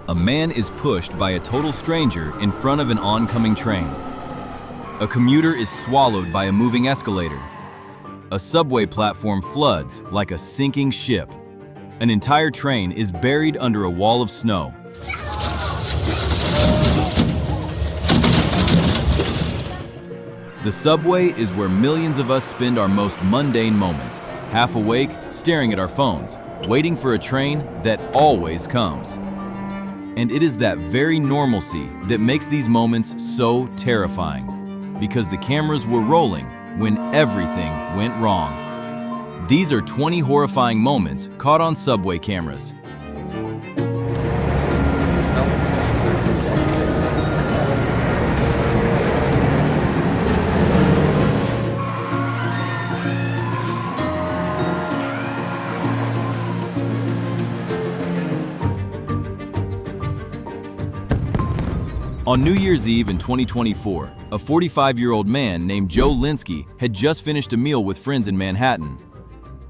A man is pushed by a total stranger in front of an oncoming train. A commuter is swallowed by a moving escalator. A subway platform floods like a sinking ship. An entire train is buried under a wall of snow. The subway is where millions of us spend our most mundane moments, half awake, staring at our phones, waiting for a train that always comes. And it is that very normalcy that makes these moments so terrifying, because the cameras were rolling when everything went wrong. These are 20 horrifying moments caught on subway cameras. On New Year's Eve in 2024, a 45-year-old man named Joe Linsky had just finished a meal with friends in Manhattan.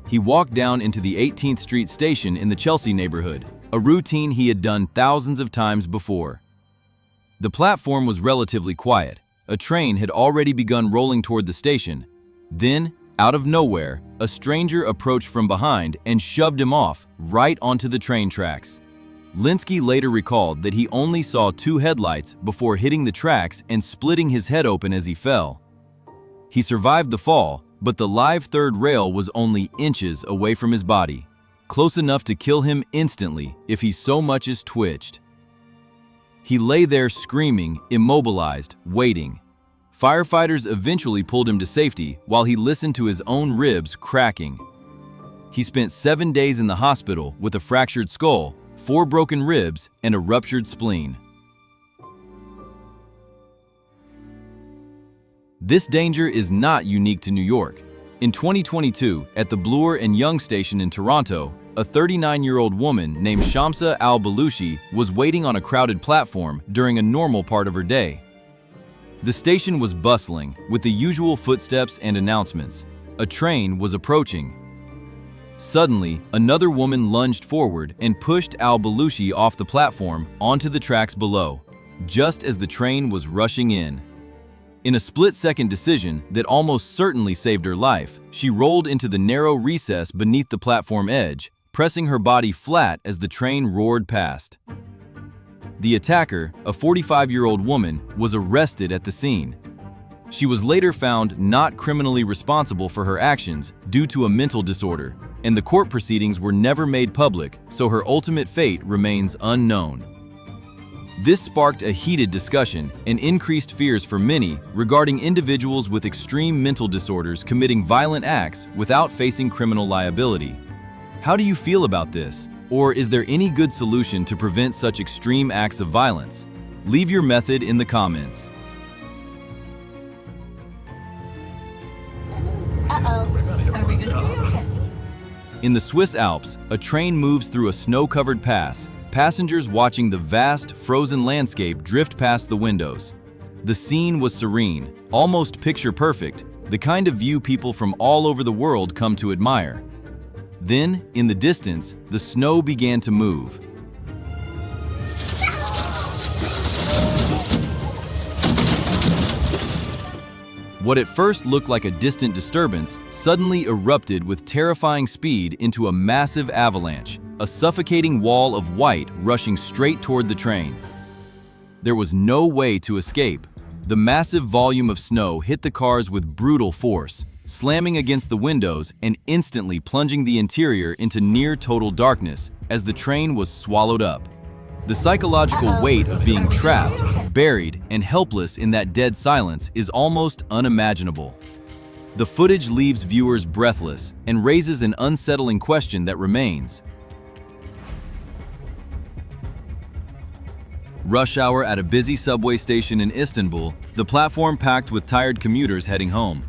He walked down into the 18th Street station in the Chelsea neighborhood, a routine he had done thousands of times before. The platform was relatively quiet. A train had already begun rolling toward the station. Then, out of nowhere, a stranger approached from behind and shoved him off right onto the train tracks. Linsky later recalled that he only saw two headlights before hitting the tracks and splitting his head open as he fell. He survived the fall, but the live third rail was only inches away from his body, close enough to kill him instantly if he so much as twitched. He lay there screaming, immobilized, waiting. Firefighters eventually pulled him to safety while he listened to his own ribs cracking. He spent 7 days in the hospital with a fractured skull, 4 broken ribs, and a ruptured spleen. This danger is not unique to New York. In 2022, at the Bloor and Yonge station in Toronto, a 39-year-old woman named Shamsa al-Balushi was waiting on a crowded platform during a normal part of her day. The station was bustling, with the usual footsteps and announcements. A train was approaching. Suddenly, another woman lunged forward and pushed al-Balushi off the platform onto the tracks below, just as the train was rushing in. In a split-second decision that almost certainly saved her life, she rolled into the narrow recess beneath the platform edge, pressing her body flat as the train roared past. The attacker, a 45-year-old woman, was arrested at the scene. She was later found not criminally responsible for her actions due to a mental disorder, and the court proceedings were never made public, so her ultimate fate remains unknown. This sparked a heated discussion and increased fears for many regarding individuals with extreme mental disorders committing violent acts without facing criminal liability. How do you feel about this? Or is there any good solution to prevent such extreme acts of violence? Leave your method in the comments. Are we gonna be okay? In the Swiss Alps, a train moves through a snow-covered pass, passengers watching the vast, frozen landscape drift past the windows. The scene was serene, almost picture-perfect, the kind of view people from all over the world come to admire. Then, in the distance, the snow began to move. What at first looked like a distant disturbance suddenly erupted with terrifying speed into a massive avalanche, a suffocating wall of white rushing straight toward the train. There was no way to escape. The massive volume of snow hit the cars with brutal force, slamming against the windows and instantly plunging the interior into near-total darkness as the train was swallowed up. The psychological weight of being trapped, buried, and helpless in that dead silence is almost unimaginable. The footage leaves viewers breathless and raises an unsettling question that remains. Rush hour at a busy subway station in Istanbul, the platform packed with tired commuters heading home.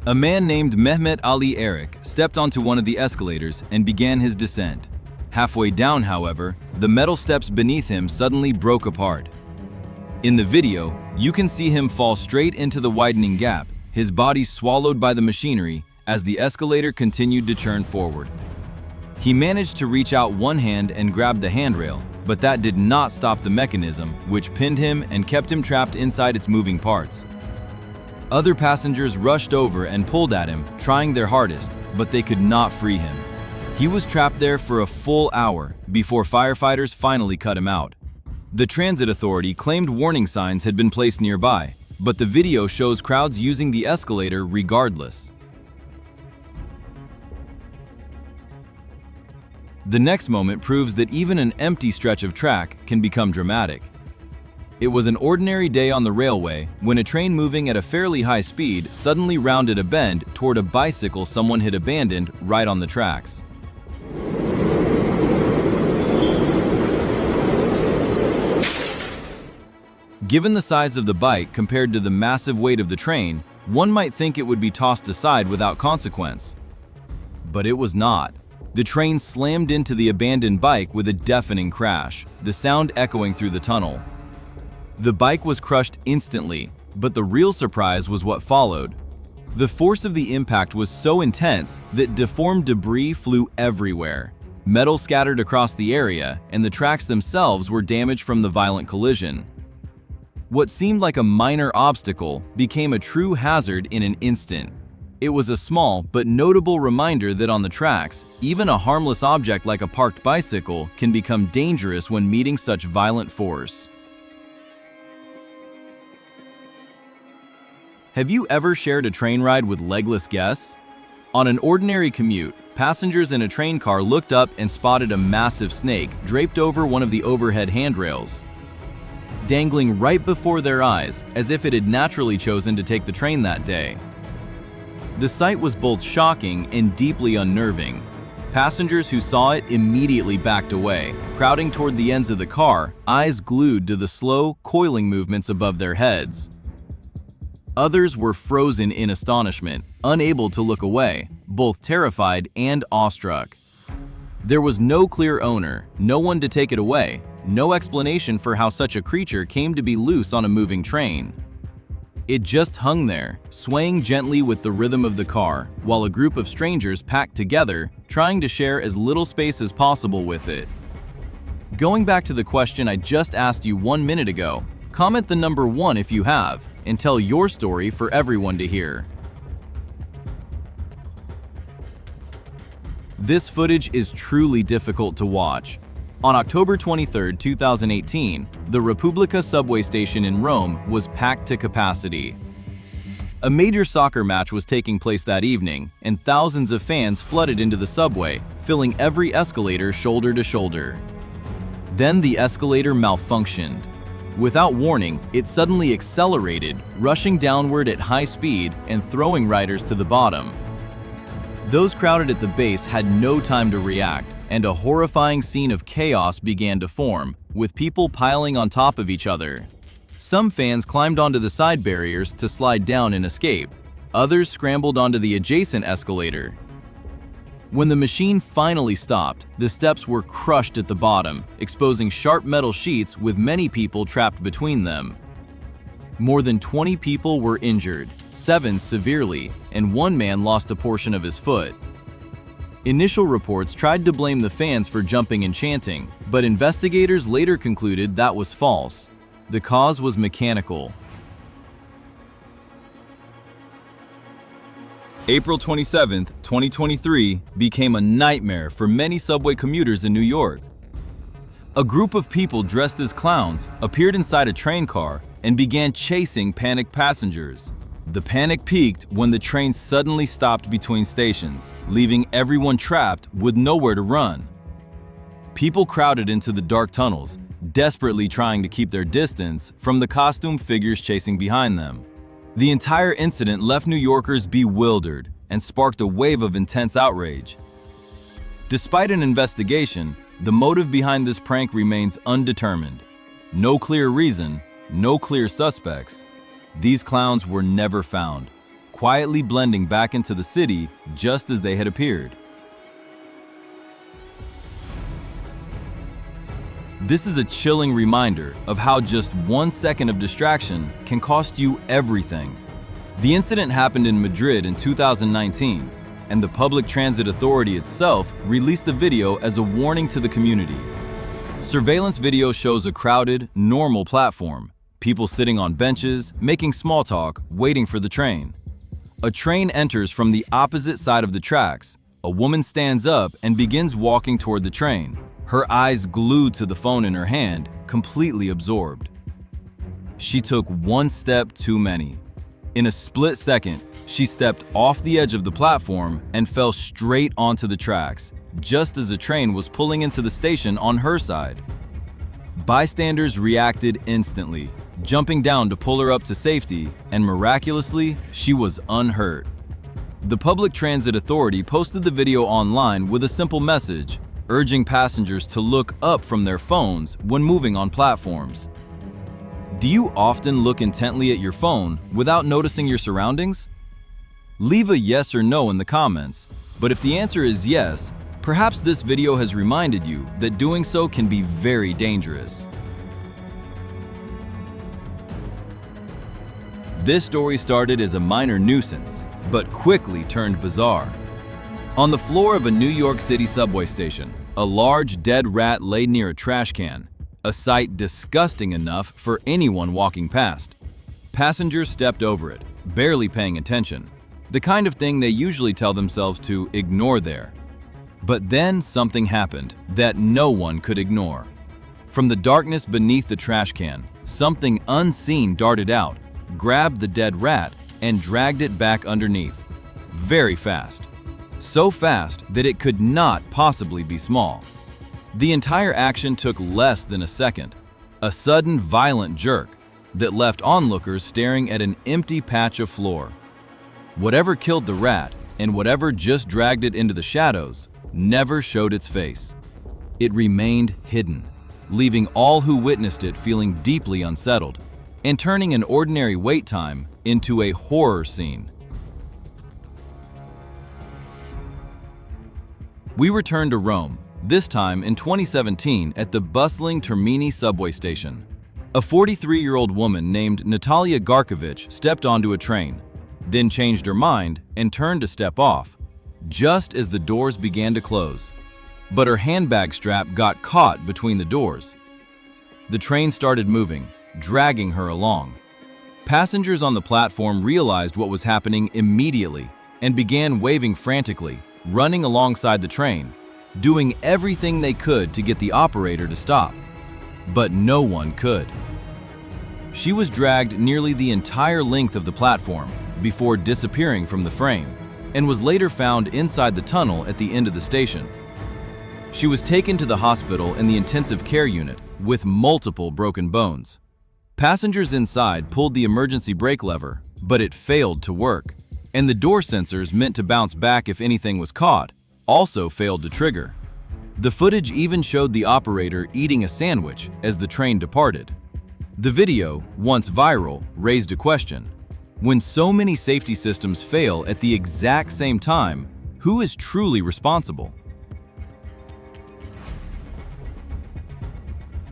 A man named Mehmet Ali Erik stepped onto one of the escalators and began his descent. Halfway down, however, the metal steps beneath him suddenly broke apart. In the video, you can see him fall straight into the widening gap, his body swallowed by the machinery as the escalator continued to churn forward. He managed to reach out one hand and grab the handrail, But that did not stop the mechanism, which pinned him and kept him trapped inside its moving parts. Other passengers rushed over and pulled at him, trying their hardest, but they could not free him. He was trapped there for a full hour before firefighters finally cut him out. The transit authority claimed warning signs had been placed nearby, but the video shows crowds using the escalator regardless. The next moment proves that even an empty stretch of track can become dramatic. It was an ordinary day on the railway when a train moving at a fairly high speed suddenly rounded a bend toward a bicycle someone had abandoned right on the tracks. Given the size of the bike compared to the massive weight of the train, one might think it would be tossed aside without consequence. But it was not. The train slammed into the abandoned bike with a deafening crash, the sound echoing through the tunnel. The bike was crushed instantly, but the real surprise was what followed. The force of the impact was so intense that deformed debris flew everywhere. Metal scattered across the area, and the tracks themselves were damaged from the violent collision. What seemed like a minor obstacle became a true hazard in an instant. It was a small but notable reminder that on the tracks, even a harmless object like a parked bicycle can become dangerous when meeting such violent force. Have you ever shared a train ride with legless guests? On an ordinary commute, passengers in a train car looked up and spotted a massive snake draped over one of the overhead handrails, dangling right before their eyes as if it had naturally chosen to take the train that day. The sight was both shocking and deeply unnerving. Passengers who saw it immediately backed away, crowding toward the ends of the car, eyes glued to the slow, coiling movements above their heads. Others were frozen in astonishment, unable to look away, both terrified and awestruck. There was no clear owner, no one to take it away, no explanation for how such a creature came to be loose on a moving train. It just hung there, swaying gently with the rhythm of the car, while a group of strangers packed together, trying to share as little space as possible with it. Going back to the question I just asked you 1 minute ago, comment the number 1 if you have, and tell your story for everyone to hear. This footage is truly difficult to watch. On October 23, 2018, the Repubblica subway station in Rome was packed to capacity. A major soccer match was taking place that evening, and thousands of fans flooded into the subway, filling every escalator shoulder to shoulder. Then the escalator malfunctioned. Without warning, it suddenly accelerated, rushing downward at high speed and throwing riders to the bottom. Those crowded at the base had no time to react, and a horrifying scene of chaos began to form, with people piling on top of each other. Some fans climbed onto the side barriers to slide down and escape. Others scrambled onto the adjacent escalator. When the machine finally stopped, the steps were crushed at the bottom, exposing sharp metal sheets with many people trapped between them. More than 20 people were injured, 7 severely, and 1 man lost a portion of his foot. Initial reports tried to blame the fans for jumping and chanting, but investigators later concluded that was false. The cause was mechanical. April 27, 2023 became a nightmare for many subway commuters in New York. A group of people dressed as clowns appeared inside a train car and began chasing panicked passengers. The panic peaked when the train suddenly stopped between stations, leaving everyone trapped with nowhere to run. People crowded into the dark tunnels, desperately trying to keep their distance from the costumed figures chasing behind them. The entire incident left New Yorkers bewildered and sparked a wave of intense outrage. Despite an investigation, the motive behind this prank remains undetermined. No clear reason, no clear suspects. These clowns were never found, quietly blending back into the city just as they had appeared. This is a chilling reminder of how just 1 second of distraction can cost you everything. The incident happened in Madrid in 2019, and the Public Transit Authority itself released the video as a warning to the community. Surveillance video shows a crowded, normal platform. People sitting on benches, making small talk, waiting for the train. A train enters from the opposite side of the tracks. A woman stands up and begins walking toward the train, her eyes glued to the phone in her hand, completely absorbed. She took one step too many. In a split second, she stepped off the edge of the platform and fell straight onto the tracks, just as the train was pulling into the station on her side. Bystanders reacted instantly, jumping down to pull her up to safety, and miraculously, she was unhurt. The Public Transit Authority posted the video online with a simple message, urging passengers to look up from their phones when moving on platforms. Do you often look intently at your phone without noticing your surroundings? Leave a yes or no in the comments, but if the answer is yes, perhaps this video has reminded you that doing so can be very dangerous. This story started as a minor nuisance, but quickly turned bizarre. On the floor of a New York City subway station, a large dead rat lay near a trash can, a sight disgusting enough for anyone walking past. Passengers stepped over it, barely paying attention, the kind of thing they usually tell themselves to ignore there. But then something happened that no one could ignore. From the darkness beneath the trash can, something unseen darted out, grabbed the dead rat, and dragged it back underneath. Very fast. So fast that it could not possibly be small. The entire action took less than a second. A sudden, violent jerk that left onlookers staring at an empty patch of floor. Whatever killed the rat, and whatever just dragged it into the shadows, never showed its face. It remained hidden, leaving all who witnessed it feeling deeply unsettled, and turning an ordinary wait time into a horror scene. We return to Rome, this time in 2017 at the bustling Termini subway station. A 43-year-old woman named Natalia Garkovich stepped onto a train, then changed her mind and turned to step off, just as the doors began to close. But her handbag strap got caught between the doors. The train started moving, dragging her along. Passengers on the platform realized what was happening immediately and began waving frantically, running alongside the train, doing everything they could to get the operator to stop. But no one could. She was dragged nearly the entire length of the platform before disappearing from the frame, and was later found inside the tunnel at the end of the station. She was taken to the hospital in the intensive care unit with multiple broken bones. Passengers inside pulled the emergency brake lever, but it failed to work, and the door sensors meant to bounce back if anything was caught also failed to trigger. The footage even showed the operator eating a sandwich as the train departed. The video, once viral, raised a question. When so many safety systems fail at the exact same time, who is truly responsible?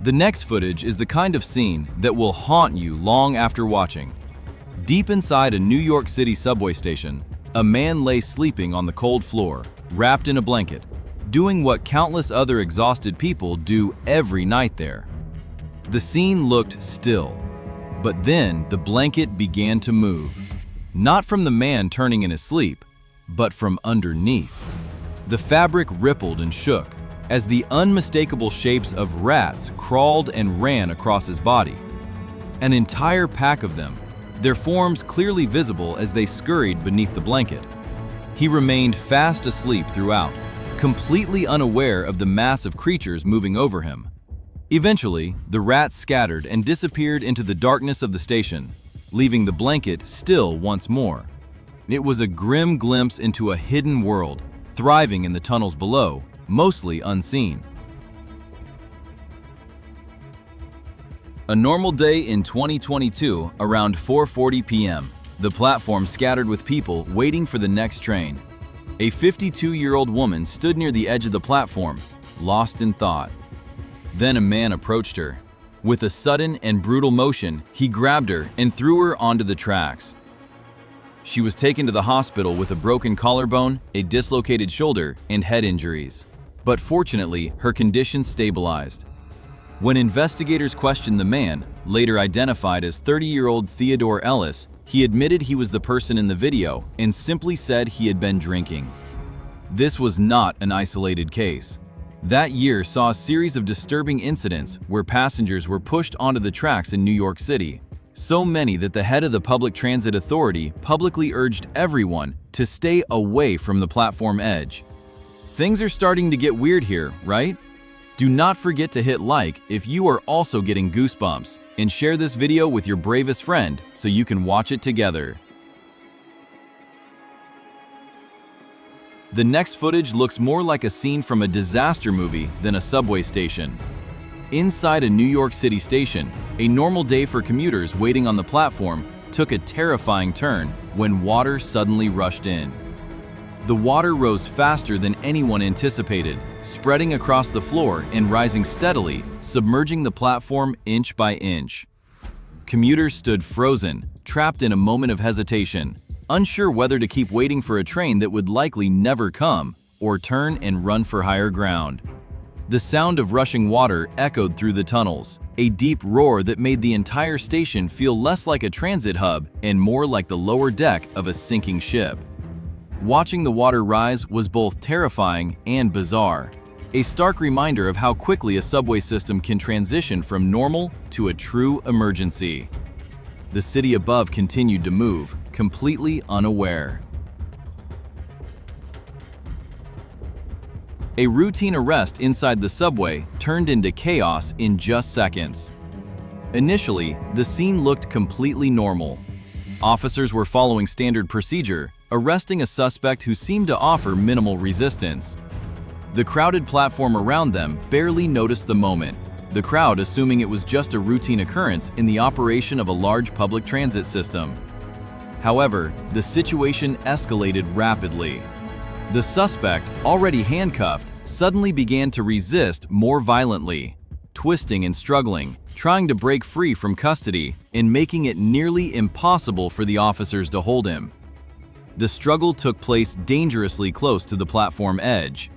The next footage is the kind of scene that will haunt you long after watching. Deep inside a New York City subway station, a man lay sleeping on the cold floor, wrapped in a blanket, doing what countless other exhausted people do every night there. The scene looked still, but then the blanket began to move, not from the man turning in his sleep, but from underneath. The fabric rippled and shook as the unmistakable shapes of rats crawled and ran across his body. An entire pack of them, their forms clearly visible as they scurried beneath the blanket. He remained fast asleep throughout, completely unaware of the mass of creatures moving over him. Eventually, the rats scattered and disappeared into the darkness of the station, leaving the blanket still once more. It was a grim glimpse into a hidden world, thriving in the tunnels below, mostly unseen. A normal day in 2022, around 4:40 p.m., the platform scattered with people waiting for the next train. A 52-year-old woman stood near the edge of the platform, lost in thought. Then a man approached her. With a sudden and brutal motion, he grabbed her and threw her onto the tracks. She was taken to the hospital with a broken collarbone, a dislocated shoulder, and head injuries. But fortunately, her condition stabilized. When investigators questioned the man, later identified as 30-year-old Theodore Ellis, he admitted he was the person in the video and simply said he had been drinking. This was not an isolated case. That year saw a series of disturbing incidents where passengers were pushed onto the tracks in New York City, so many that the head of the Public Transit Authority publicly urged everyone to stay away from the platform edge. Things are starting to get weird here, right? Do not forget to hit like if you are also getting goosebumps, and share this video with your bravest friend so you can watch it together. The next footage looks more like a scene from a disaster movie than a subway station. Inside a New York City station, a normal day for commuters waiting on the platform took a terrifying turn when water suddenly rushed in. The water rose faster than anyone anticipated, spreading across the floor and rising steadily, submerging the platform inch by inch. Commuters stood frozen, trapped in a moment of hesitation, unsure whether to keep waiting for a train that would likely never come, or turn and run for higher ground. The sound of rushing water echoed through the tunnels, a deep roar that made the entire station feel less like a transit hub and more like the lower deck of a sinking ship. Watching the water rise was both terrifying and bizarre, a stark reminder of how quickly a subway system can transition from normal to a true emergency. The city above continued to move, completely unaware. A routine arrest inside the subway turned into chaos in just seconds. Initially, the scene looked completely normal. Officers were following standard procedure, arresting a suspect who seemed to offer minimal resistance. The crowded platform around them barely noticed the moment, the crowd assuming it was just a routine occurrence in the operation of a large public transit system. However, the situation escalated rapidly. The suspect, already handcuffed, suddenly began to resist more violently, twisting and struggling, trying to break free from custody and making it nearly impossible for the officers to hold him. The struggle took place dangerously close to the platform edge.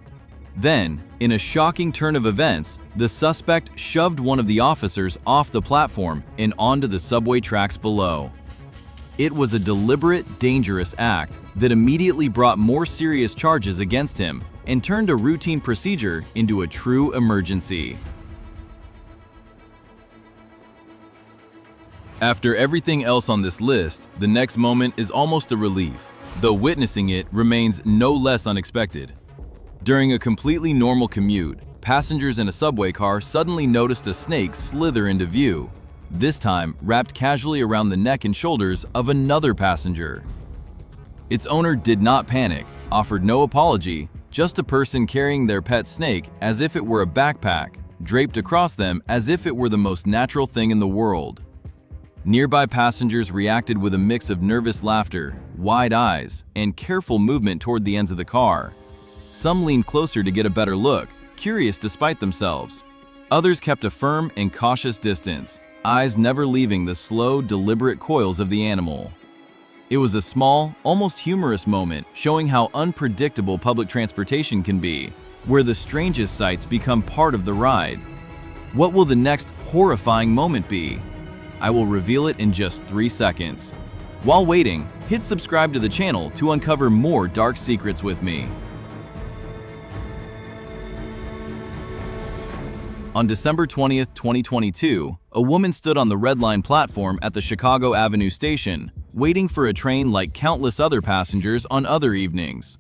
Then, in a shocking turn of events, the suspect shoved one of the officers off the platform and onto the subway tracks below. It was a deliberate, dangerous act that immediately brought more serious charges against him and turned a routine procedure into a true emergency. After everything else on this list, the next moment is almost a relief, though witnessing it remains no less unexpected. During a completely normal commute, passengers in a subway car suddenly noticed a snake slither into view, this time wrapped casually around the neck and shoulders of another passenger. Its owner did not panic, offered no apology, just a person carrying their pet snake as if it were a backpack, draped across them as if it were the most natural thing in the world. Nearby passengers reacted with a mix of nervous laughter, wide eyes, and careful movement toward the ends of the car. Some leaned closer to get a better look, curious despite themselves. Others kept a firm and cautious distance, eyes never leaving the slow, deliberate coils of the animal. It was a small, almost humorous moment showing how unpredictable public transportation can be, where the strangest sights become part of the ride. What will the next horrifying moment be? I will reveal it in just 3 seconds. While waiting, hit subscribe to the channel to uncover more dark secrets with me. On December 20th, 2022, a woman stood on the Red Line platform at the Chicago Avenue station, waiting for a train like countless other passengers on other evenings.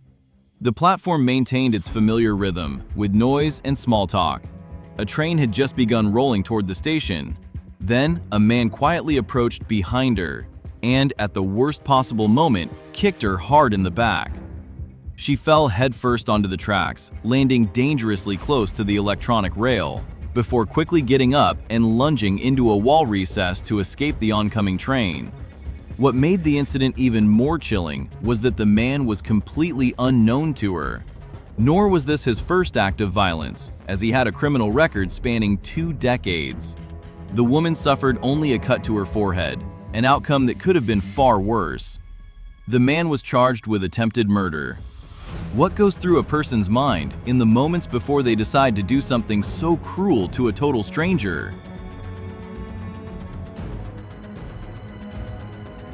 The platform maintained its familiar rhythm, with noise and small talk. A train had just begun rolling toward the station. Then, a man quietly approached behind her, and at the worst possible moment, kicked her hard in the back. She fell headfirst onto the tracks, landing dangerously close to the electronic rail, before quickly getting up and lunging into a wall recess to escape the oncoming train. What made the incident even more chilling was that the man was completely unknown to her. Nor was this his first act of violence, as he had a criminal record spanning 2 decades. The woman suffered only a cut to her forehead, an outcome that could have been far worse. The man was charged with attempted murder. What goes through a person's mind in the moments before they decide to do something so cruel to a total stranger?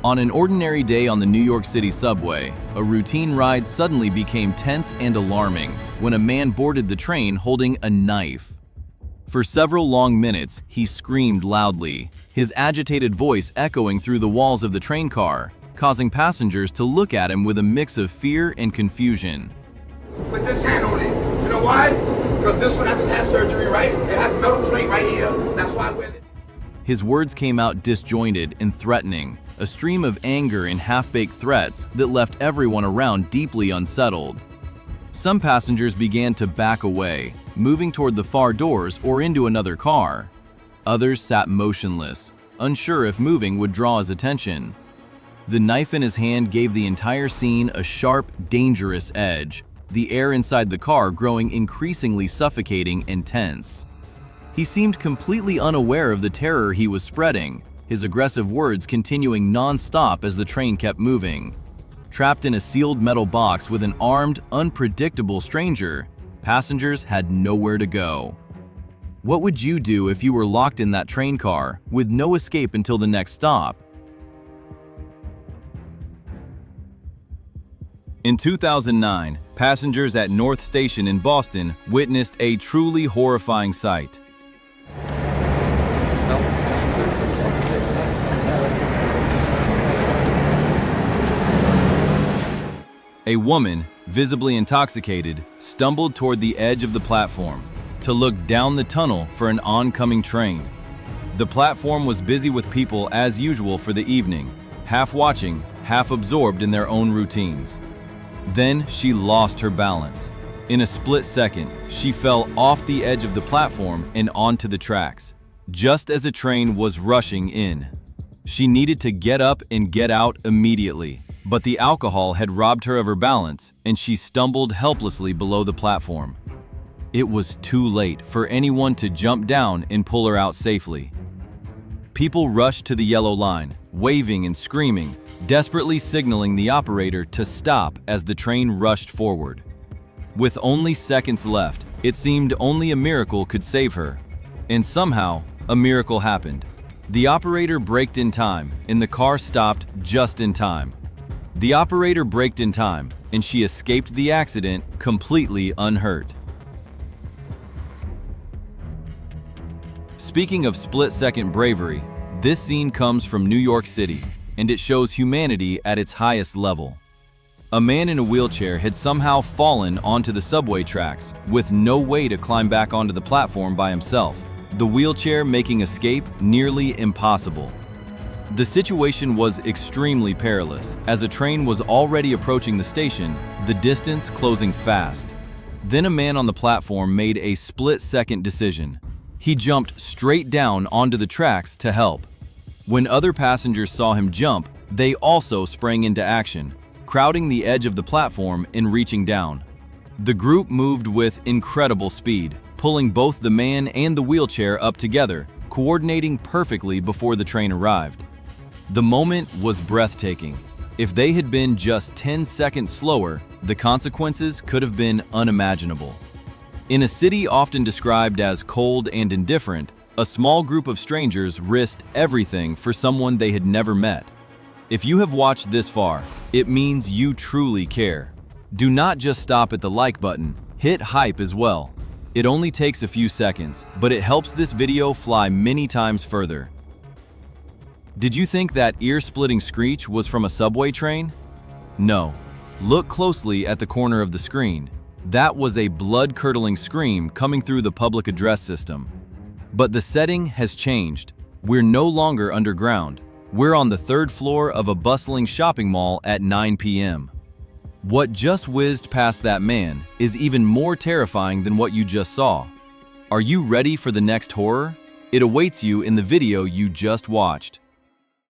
On an ordinary day on the New York City subway, a routine ride suddenly became tense and alarming when a man boarded the train holding a knife. For several long minutes, he screamed loudly, his agitated voice echoing through the walls of the train car, causing passengers to look at him with a mix of fear and confusion. With this hand on it. You know why? Because this one I just had surgery, right? It has a metal plate right here. That's why I wear it. His words came out disjointed and threatening, a stream of anger and half-baked threats that left everyone around deeply unsettled. Some passengers began to back away, moving toward the far doors or into another car. Others sat motionless, unsure if moving would draw his attention. The knife in his hand gave the entire scene a sharp, dangerous edge, the air inside the car growing increasingly suffocating and tense. He seemed completely unaware of the terror he was spreading, his aggressive words continuing non-stop as the train kept moving. Trapped in a sealed metal box with an armed, unpredictable stranger, passengers had nowhere to go. What would you do if you were locked in that train car with no escape until the next stop? In 2009, passengers at North Station in Boston witnessed a truly horrifying sight. A woman, visibly intoxicated, stumbled toward the edge of the platform to look down the tunnel for an oncoming train. The platform was busy with people as usual for the evening, half watching, half absorbed in their own routines. Then she lost her balance. In a split second, she fell off the edge of the platform and onto the tracks, just as a train was rushing in. She needed to get up and get out immediately, but the alcohol had robbed her of her balance and she stumbled helplessly below the platform. It was too late for anyone to jump down and pull her out safely. People rushed to the yellow line, waving and screaming, desperately signaling the operator to stop as the train rushed forward. With only seconds left, it seemed only a miracle could save her. And somehow, a miracle happened. The operator braked in time, and the car stopped just in time. The operator braked in time, and she escaped the accident completely unhurt. Speaking of split-second bravery, this scene comes from New York City, and it shows humanity at its highest level. A man in a wheelchair had somehow fallen onto the subway tracks with no way to climb back onto the platform by himself, the wheelchair making escape nearly impossible. The situation was extremely perilous, as a train was already approaching the station, the distance closing fast. Then a man on the platform made a split-second decision. He jumped straight down onto the tracks to help. When other passengers saw him jump, they also sprang into action, crowding the edge of the platform and reaching down. The group moved with incredible speed, pulling both the man and the wheelchair up together, coordinating perfectly before the train arrived. The moment was breathtaking. If they had been just 10 seconds slower, the consequences could have been unimaginable. In a city often described as cold and indifferent, a small group of strangers risked everything for someone they had never met. If you have watched this far, it means you truly care. Do not just stop at the like button, hit hype as well. It only takes a few seconds, but it helps this video fly many times further. Did you think that ear-splitting screech was from a subway train? No. Look closely at the corner of the screen. That was a blood-curdling scream coming through the public address system. But the setting has changed. We're no longer underground. We're on the third floor of a bustling shopping mall at 9 p.m. What just whizzed past that man is even more terrifying than what you just saw. Are you ready for the next horror? It awaits you in the video you just watched.